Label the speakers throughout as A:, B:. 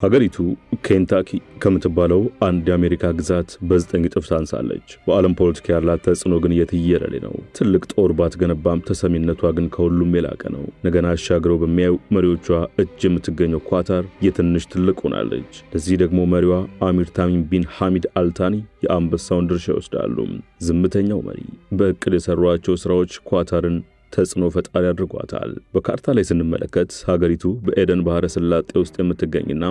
A: ሀገሪቱ ኬንታኪ ከምትባለው አንድ የአሜሪካ ግዛት በ9 እጥፍ ታንሳለች። በዓለም ፖለቲካ ያላት ተጽዕኖ ግን የትየለሌ ነው። ትልቅ ጦር ባትገነባም ተሰሚነቷ ግን ከሁሉም የላቀ ነው። ነገና አሻግረው በሚያዩ መሪዎቿ እጅ የምትገኘው ኳታር የትንሽ ትልቅ ሆናለች። ለዚህ ደግሞ መሪዋ አሚር ታሚም ቢን ሐሚድ አልታኒ የአንበሳውን ድርሻ ይወስዳሉ። ዝምተኛው መሪ በእቅድ የሰሯቸው ስራዎች ኳታርን ተጽዕኖ ፈጣሪ አድርጓታል። በካርታ ላይ ስንመለከት ሀገሪቱ በኤደን ባህረ ሰላጤ ውስጥ የምትገኝና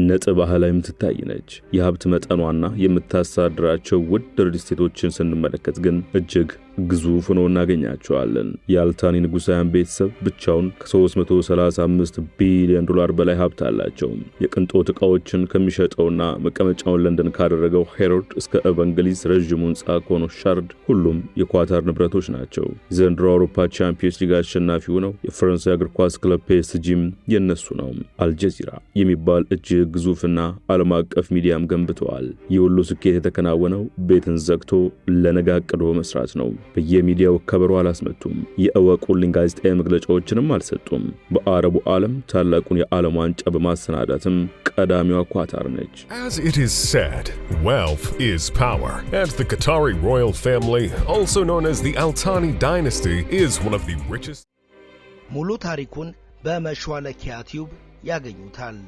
A: ነጥብ ባህላዊ የምትታይ ነች። የሀብት መጠኗና የምታሳድራቸው ውድ ሪል ስቴቶችን ስንመለከት ግን እጅግ ግዙፍ ሆነው እናገኛቸዋለን። የአልታኒ ንጉሳውያን ቤተሰብ ብቻውን ከ335 ቢሊዮን ዶላር በላይ ሀብት አላቸው። የቅንጦት ዕቃዎችን ከሚሸጠውና መቀመጫውን ለንደን ካደረገው ሄሮድ እስከ እቨንገሊስ ረዥሙ ሕንፃ ከሆነው ሻርድ ሁሉም የኳታር ንብረቶች ናቸው። ዘንድሮ አውሮፓ ቻምፒየንስ ሊግ አሸናፊው ነው። የፈረንሳይ እግር ኳስ ክለብ ፒኤስጂም የነሱ ነው። አልጀዚራ የሚባል እጅግ ግዙፍና ዓለም አቀፍ ሚዲያም ገንብተዋል። የሁሉ ስኬት የተከናወነው ቤትን ዘግቶ ለነገ አቅዶ መስራት ነው። በየሚዲያው ከበሮ አላስመቱም። የእወቁልኝ ጋዜጣዊ መግለጫዎችንም አልሰጡም። በአረቡ ዓለም ታላቁን የዓለም ዋንጫ በማሰናዳትም ቀዳሚዋ ኳታር ነች።
B: As it is said, wealth is power, and the Qatari royal family, also known as the Al Thani dynasty, is one of the richest.
C: ሙሉ ታሪኩን በመሿለኪያ ቲዩብ ያገኙታል።